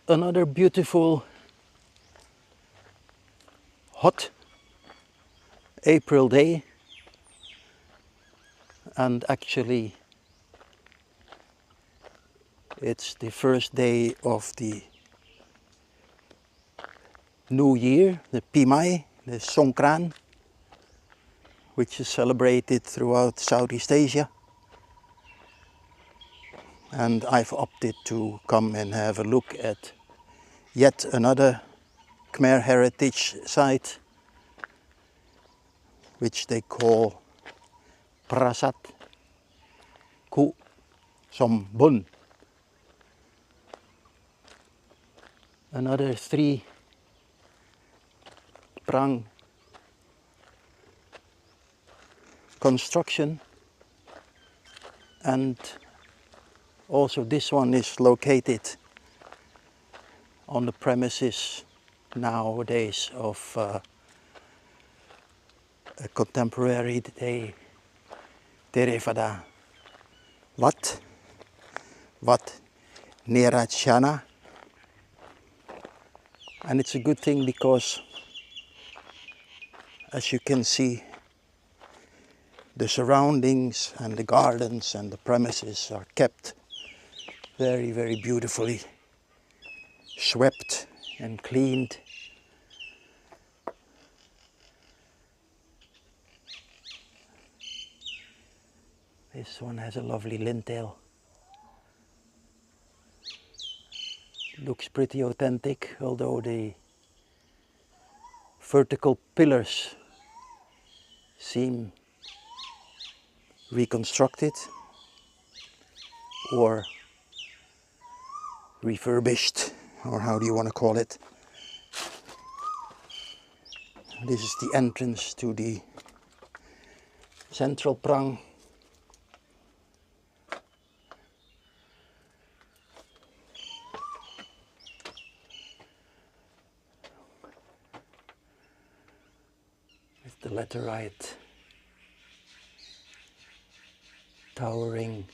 Another beautiful hot April day, and actually it's the first day of the New Year, the Pimai, the Songkran, which is celebrated throughout Southeast Asia. And I've opted to come and have a look at yet another Khmer heritage site, which they call Prasat Ku Sombun. Another 3 Prang construction, and also this one is located on the premises nowadays of a contemporary day Theravada Wat Nirachana. And it's a good thing because, as you can see, the surroundings and the gardens and the premises are kept very, very beautifully swept and cleaned. This one has a lovely lintel. Looks pretty authentic, although the vertical pillars seem reconstructed or refurbished, or how do you want to call it. This is the entrance to the central Prang. With the laterite towering,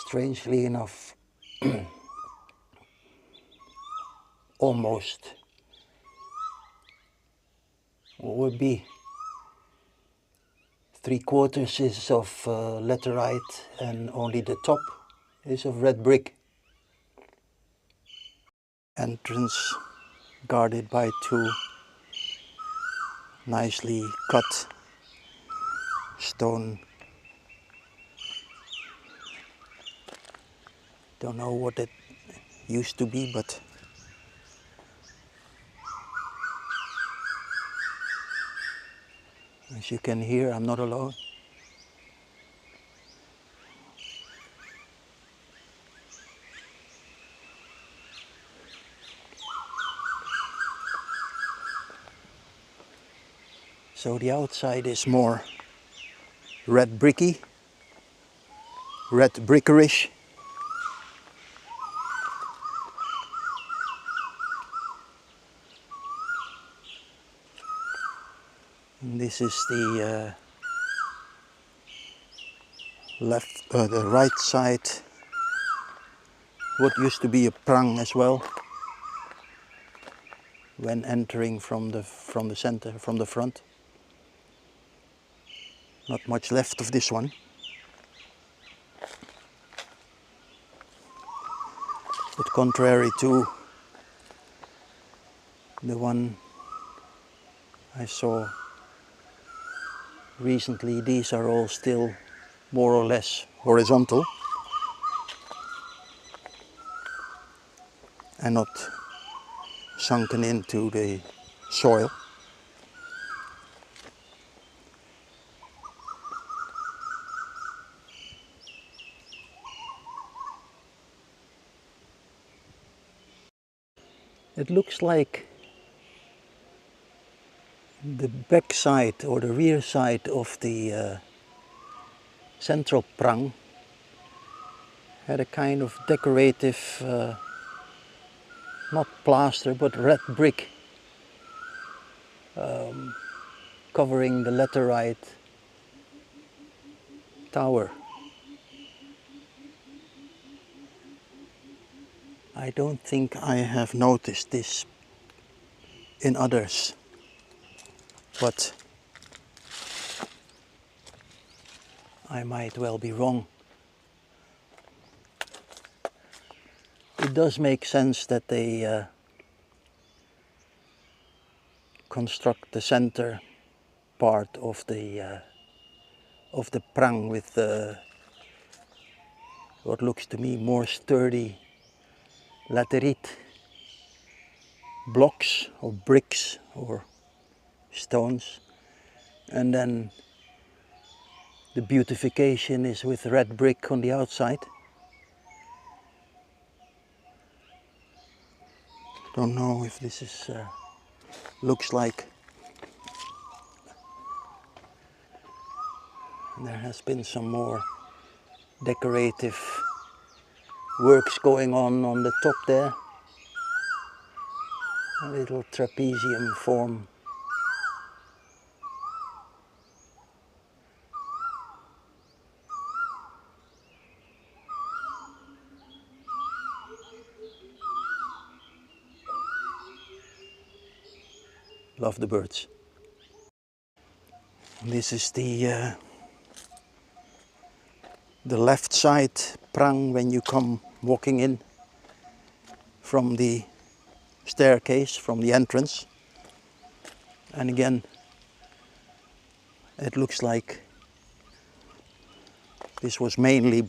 strangely enough, almost what would be 3/4 is of laterite, and only the top is of red brick. Entrance guarded by 2 nicely cut stone. Don't know what it used to be, but as you can hear, I'm not alone. So the outside is more red bricky, red brickerish. And this is the the right side, what used to be a prang as well, when entering from the center, from the front. Not much left of this one. But contrary to the one I saw recently, these are all still more or less horizontal and not sunken into the soil. It looks like the back side or the rear side of the central prang had a kind of decorative, not plaster, but red brick covering the laterite tower. I don't think I have noticed this in others, but I might well be wrong. It does make sense that they construct the center part of the prang with what looks to me more sturdy laterite blocks or bricks or stones, and then the beautification is with red brick on the outside. Don't know if this is looks like. And there has been some more decorative works going on the top there. A little trapezium form. Love the birds. This is the left side prang when you come walking in from the staircase, from the entrance. And again, it looks like this was mainly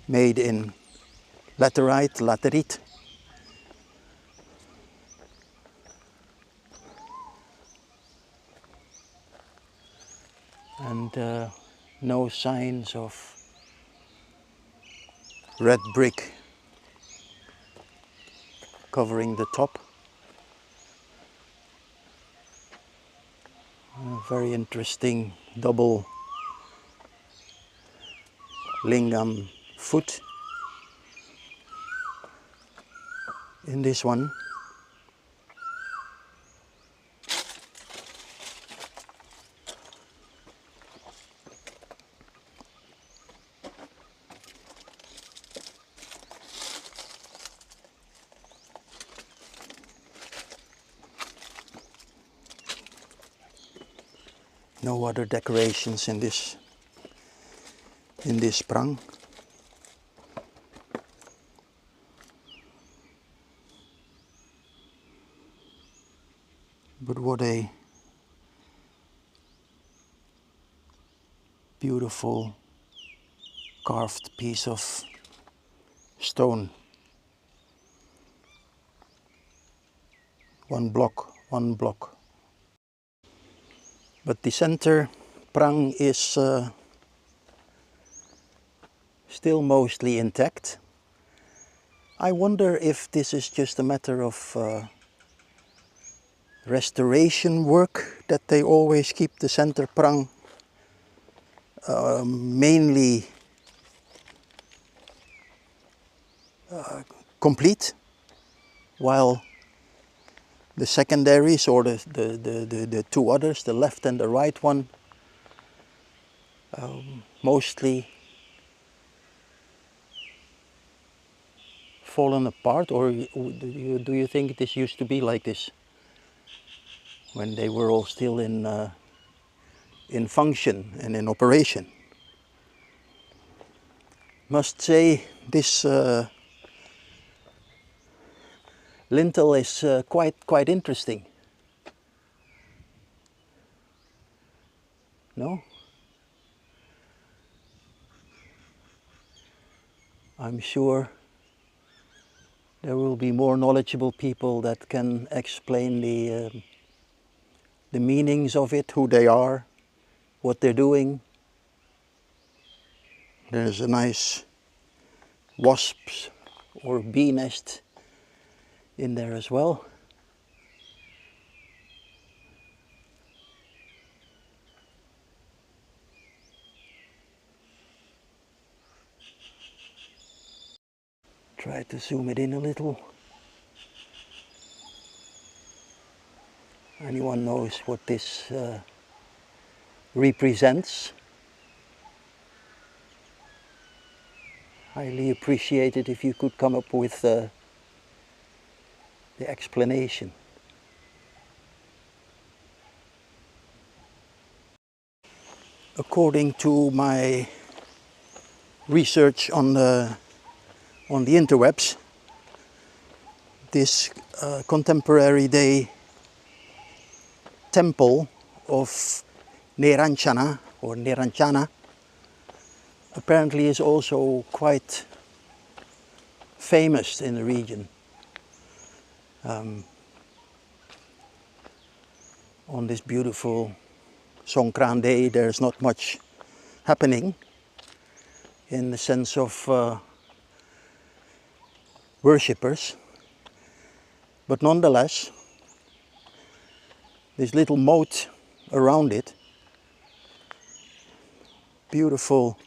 made in laterite. And no signs of red brick covering the top. A very interesting double lingam foot in this one. No other decorations in this prang. But what a beautiful carved piece of stone. One block. But the center prang is still mostly intact. I wonder if this is just a matter of restoration work, that they always keep the center prang mainly complete, while the secondaries, or the two others, the left and the right one, mostly fallen apart. Or do you think this used to be like this when they were all still in function and in operation? Must say this lintel is quite interesting. No? I'm sure there will be more knowledgeable people that can explain the meanings of it, who they are, what they're doing. There's a nice wasp or bee nest in there as well. Try to zoom it in a little. Anyone knows what this represents? Highly appreciate it if you could come up with the explanation. According to my research on the interwebs, this contemporary day temple of Niranjana or Niranjana apparently is also quite famous in the region. On this beautiful Songkran day, there's not much happening in the sense of worshippers, but nonetheless, this little moat around it, beautiful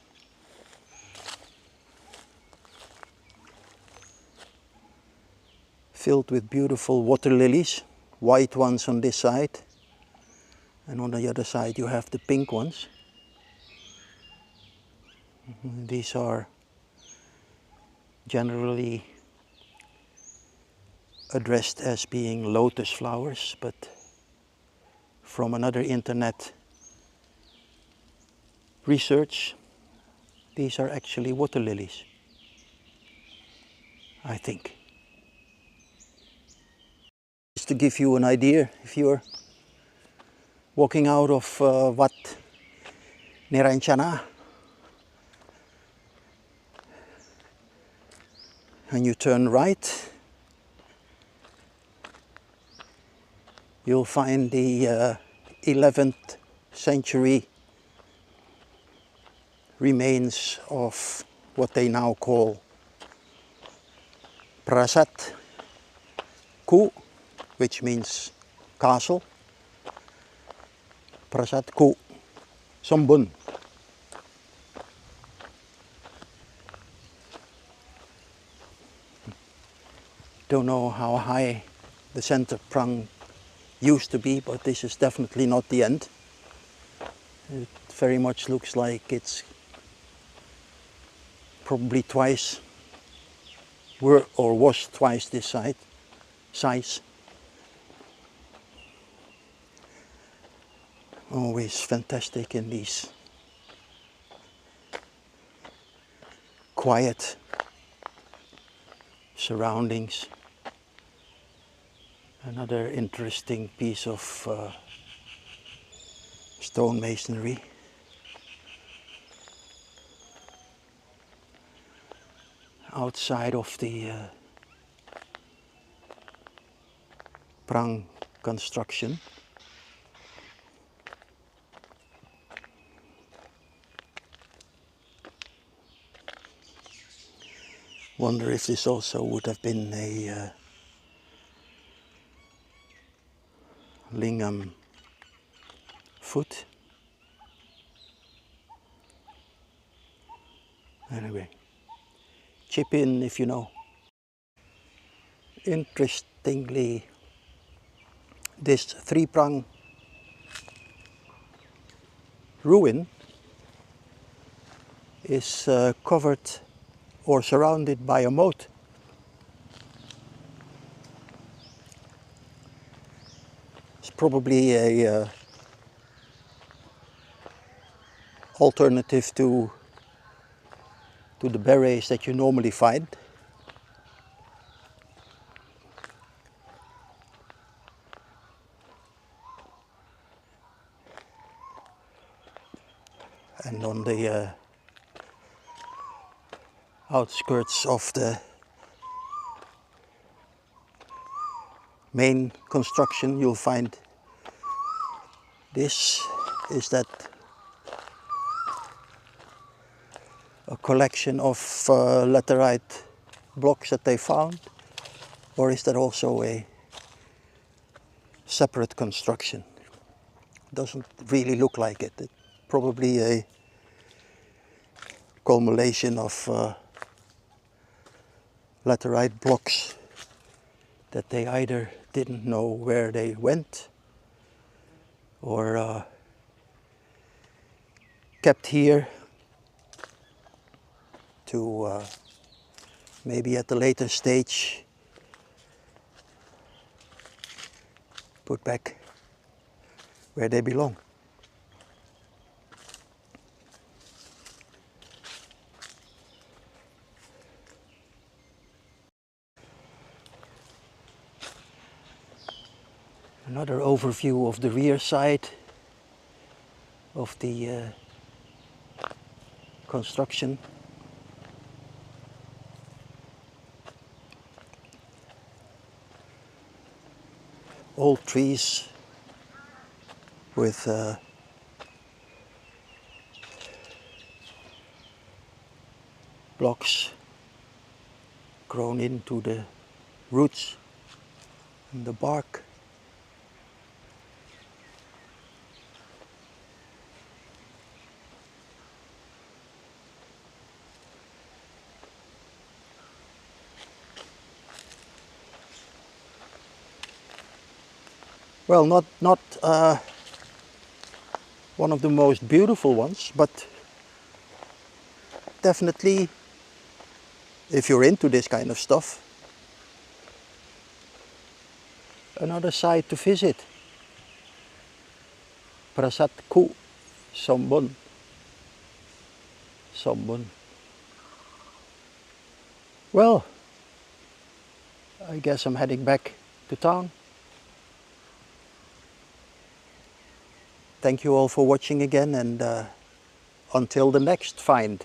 filled with beautiful water lilies, white ones on this side, and on the other side you have the pink ones. These are generally addressed as being lotus flowers, but from another internet research, these are actually water lilies, I think. Just to give you an idea, if you're walking out of Wat Niranjana and you turn right, you'll find the 11th century remains of what they now call Prasat Ku, which means castle. Prasat Ku Sombun. Don't know how high the center Prang used to be, but this is definitely not the end. It very much looks like it's probably twice, was twice this size. Always fantastic in these quiet surroundings. Another interesting piece of stone masonry. Outside of the Prang construction. Wonder if this also would have been a lingam foot. Anyway, chip in if you know. Interestingly, this three prang ruin is covered or surrounded by a moat. It's probably a alternative to the berets that you normally find. And on the outskirts of the main construction, you'll find this. Is that a collection of laterite blocks that they found, or is that also a separate construction? Doesn't really look like it. It's probably a culmination of laterite blocks that they either didn't know where they went or kept here to maybe at a later stage put back where they belong. Another overview of the rear side of the construction. Old trees with blocks grown into the roots and the bark. Well, not one of the most beautiful ones, but definitely, if you're into this kind of stuff, another site to visit. Prasat Ku Sombun. Well, I guess I'm heading back to town. Thank you all for watching again, and until the next find.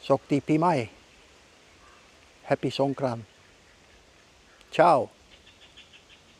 Sokti Pimai. Happy Songkran. Ciao.